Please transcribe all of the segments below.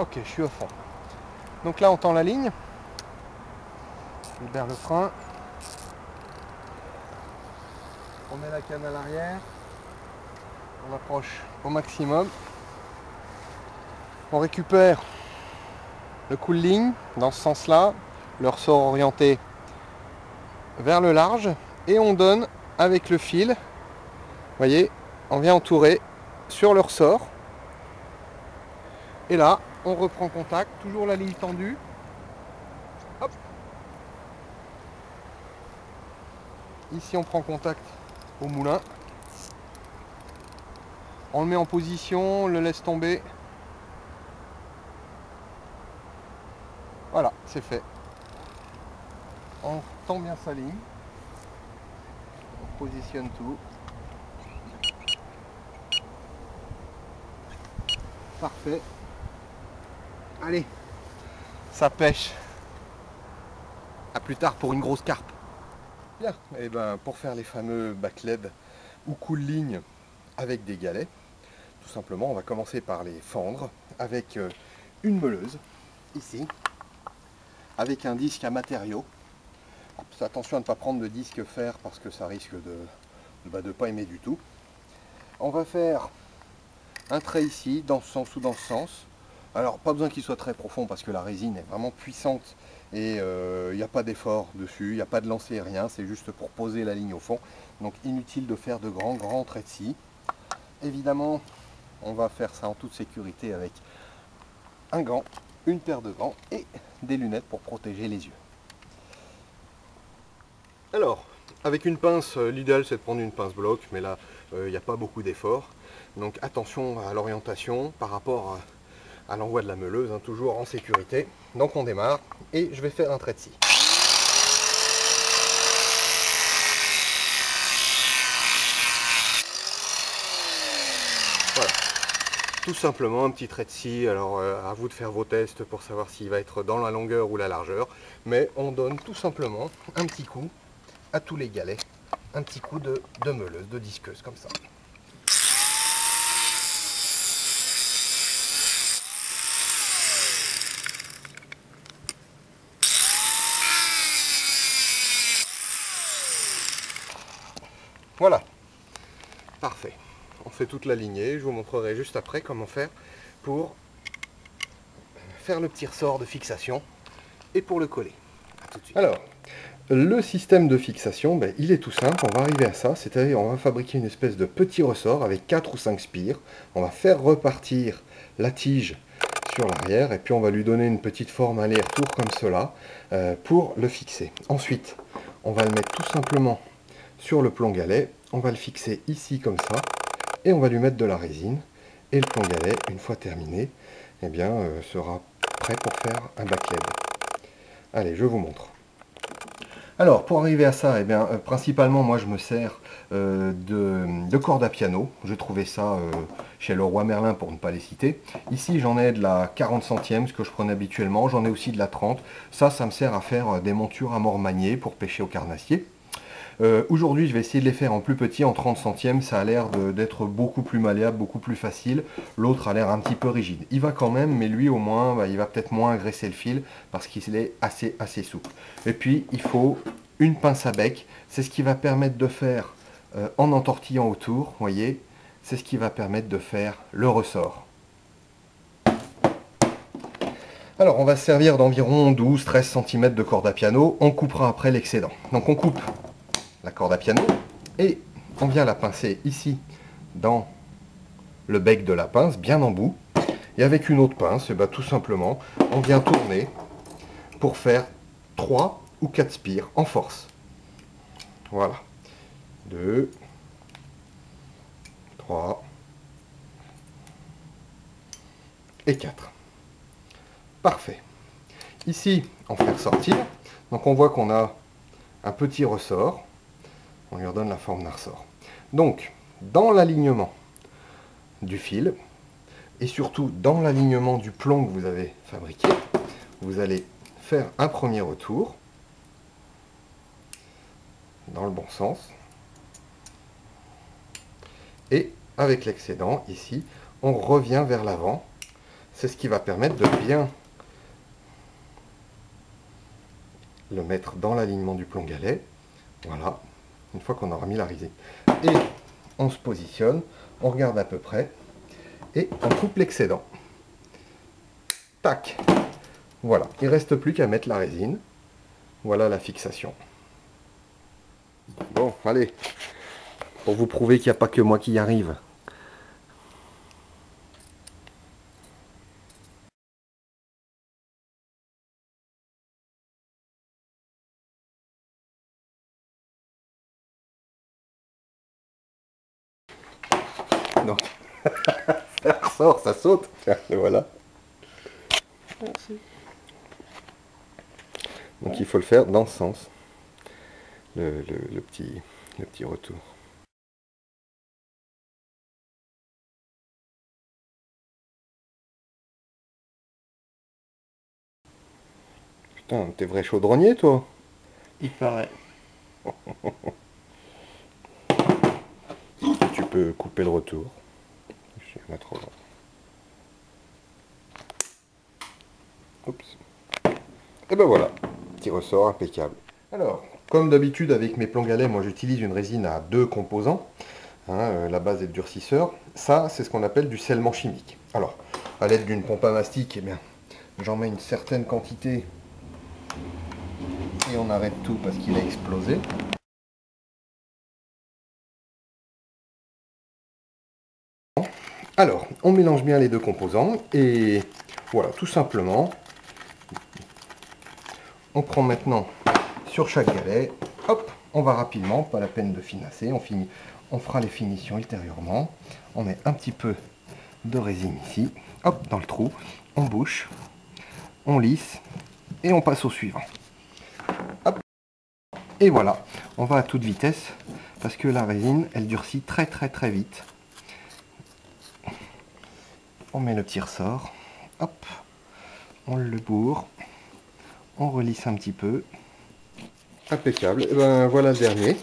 Ok, je suis au fond. Donc là, on tend la ligne. Je libère le frein. On met la canne à l'arrière. On approche au maximum. On récupère le coup de ligne dans ce sens-là. Le ressort orienté vers le large. Et on donne avec le fil. Vous voyez, on vient entourer sur le ressort. Et là, on reprend contact. Toujours la ligne tendue. Hop. Ici, on prend contact au moulin. On le met en position, on le laisse tomber. Voilà, c'est fait. On tend bien sa ligne. On positionne tout. Parfait. Allez, ça pêche. À plus tard pour une grosse carpe. Bien, et ben pour faire les fameux backled ou coup de ligne avec des galets, tout simplement, on va commencer par les fendre avec une meuleuse, ici, avec un disque à matériaux. Attention à ne pas prendre de disque fer parce que ça risque de pas aimer du tout. On va faire un trait ici, dans ce sens ou dans ce sens. Alors pas besoin qu'il soit très profond parce que la résine est vraiment puissante et il n'y a pas d'effort dessus, il n'y a pas de lancer, rien, c'est juste pour poser la ligne au fond. Donc inutile de faire de grands traits de scie. Évidemment, on va faire ça en toute sécurité avec un gant, une paire de gants et des lunettes pour protéger les yeux. Alors, avec une pince, l'idéal c'est de prendre une pince bloc, mais là, il n'y a pas beaucoup d'effort. Donc attention à l'orientation par rapport à l'envoi de la meuleuse, hein, toujours en sécurité. Donc on démarre et je vais faire un trait de scie. Voilà, tout simplement un petit trait de scie. Alors à vous de faire vos tests pour savoir s'il va être dans la longueur ou la largeur. Mais on donne tout simplement un petit coup à tous les galets, un petit coup de meuleuse, de disqueuse comme ça. Voilà, parfait. On fait toute la lignée, je vous montrerai juste après comment faire pour faire le petit ressort de fixation et pour le coller. À tout de suite. Alors, le système de fixation, ben, il est tout simple, on va arriver à ça, c'est-à-dire on va fabriquer une espèce de petit ressort avec 4 ou 5 spires, on va faire repartir la tige sur l'arrière et puis on va lui donner une petite forme aller-retour comme cela pour le fixer. Ensuite, on va le mettre tout simplement sur le plomb galet, on va le fixer ici comme ça et on va lui mettre de la résine et le plomb galet, une fois terminé, eh bien, sera prêt pour faire un backled. Allez, je vous montre. Alors, pour arriver à ça, eh bien, principalement, moi, je me sers de cordes à piano. Je trouvais ça chez Leroy Merlin, pour ne pas les citer. Ici, j'en ai de la 40 centièmes, ce que je prenais habituellement. J'en ai aussi de la 30. Ça me sert à faire des montures à mort maniée pour pêcher au carnassier. Aujourd'hui, je vais essayer de les faire en plus petit, en 30 centièmes. Ça a l'air d'être beaucoup plus malléable, beaucoup plus facile. L'autre a l'air un petit peu rigide. Il va quand même, mais lui au moins, bah, il va peut-être moins agresser le fil parce qu'il est assez souple. Et puis, il faut une pince à bec. C'est ce qui va permettre de faire, en entortillant autour, vous voyez, c'est ce qui va permettre de faire le ressort. Alors, on va se servir d'environ 12-13 cm de corde à piano. On coupera après l'excédent. Donc, on coupe la corde à piano et on vient la pincer ici dans le bec de la pince, bien en bout, et avec une autre pince, et bien, tout simplement, on vient tourner pour faire 3 ou 4 spires en force. Voilà. 2, 3 et 4. Parfait. Ici, on fait ressortir. Donc on voit qu'on a un petit ressort. On lui redonne la forme d'un ressort. Donc, dans l'alignement du fil, et surtout dans l'alignement du plomb que vous avez fabriqué, vous allez faire un premier retour dans le bon sens. Et avec l'excédent, ici, on revient vers l'avant c'est ce qui va permettre de bien le mettre dans l'alignement du plomb galet. Voilà, une fois qu'on aura mis la résine. Et on se positionne, on regarde à peu près, et on coupe l'excédent. Tac! Voilà, il ne reste plus qu'à mettre la résine. Voilà la fixation. Bon, allez, pour vous prouver qu'il n'y a pas que moi qui y arrive. Donc, ça ressort, ça saute. Tiens, et voilà. Merci. Donc il faut le faire dans ce sens. Le petit retour. Putain, t'es vrai chaudronnier, toi? Il paraît. Tu peux couper le retour. Je suis pas trop loin. Oups. Et ben voilà, petit ressort impeccable. Alors, comme d'habitude avec mes plombs galets, moi j'utilise une résine à 2 composants. La base et le durcisseur. Ça, c'est ce qu'on appelle du scellement chimique. Alors, à l'aide d'une pompe à mastic, eh bien, j'en mets une certaine quantité et on arrête tout parce qu'il a explosé. Alors, on mélange bien les deux composants et voilà, tout simplement, on prend maintenant sur chaque galet, hop, on va rapidement, pas la peine de finasser, on fera les finitions ultérieurement. On met un petit peu de résine ici, hop, dans le trou, on bouche, on lisse et on passe au suivant. Hop. Et voilà, on va à toute vitesse parce que la résine, elle durcit très vite. On met le petit ressort, hop, on le bourre, on relisse un petit peu. Impeccable, et ben voilà le dernier.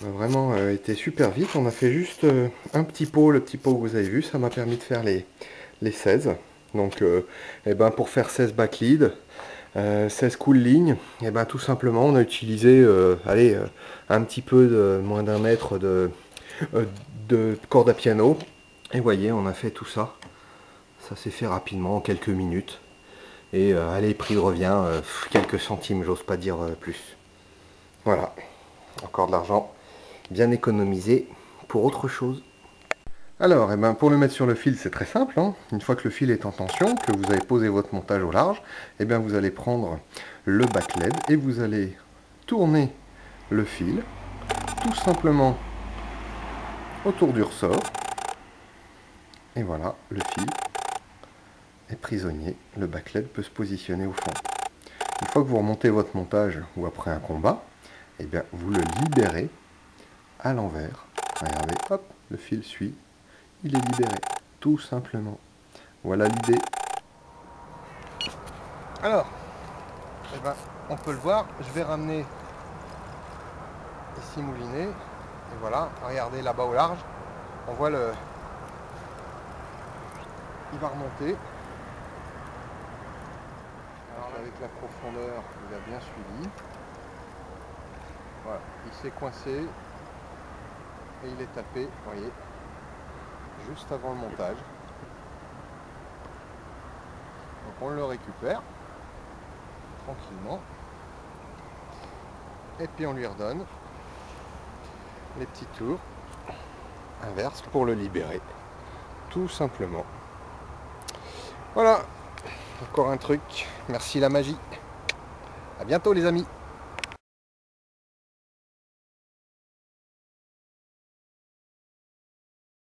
On a vraiment été super vite, on a fait juste un petit pot, le petit pot que vous avez vu, ça m'a permis de faire les 16. Donc et ben pour faire 16 backleads, 16 cool lignes, et ben tout simplement on a utilisé un petit peu de moins d'1 mètre de corde à piano. Et vous voyez, on a fait tout ça. Ça s'est fait rapidement, en quelques minutes. Et allez, prix de revient, quelques centimes, j'ose pas dire plus. Voilà, encore de l'argent bien économisé pour autre chose. Alors, pour le mettre sur le fil, c'est très simple. Une fois que le fil est en tension, que vous avez posé votre montage au large, vous allez prendre le back LED et vous allez tourner le fil, tout simplement autour du ressort. Et voilà, le fil est prisonnier. Le back LED peut se positionner au fond. Une fois que vous remontez votre montage ou après un combat, vous le libérez à l'envers. Regardez, hop, le fil suit. Il est libéré, tout simplement. Voilà l'idée. Alors, on peut le voir, je vais ramener ici mouliné. Et voilà, regardez là-bas au large, on voit le... Il va remonter. Alors avec la profondeur, il a bien suivi. Voilà, il s'est coincé et il est tapé, vous voyez, juste avant le montage. Donc on le récupère tranquillement et puis on lui redonne les petits tours inverses pour le libérer, tout simplement. Voilà, encore un truc. Merci la magie. À bientôt les amis.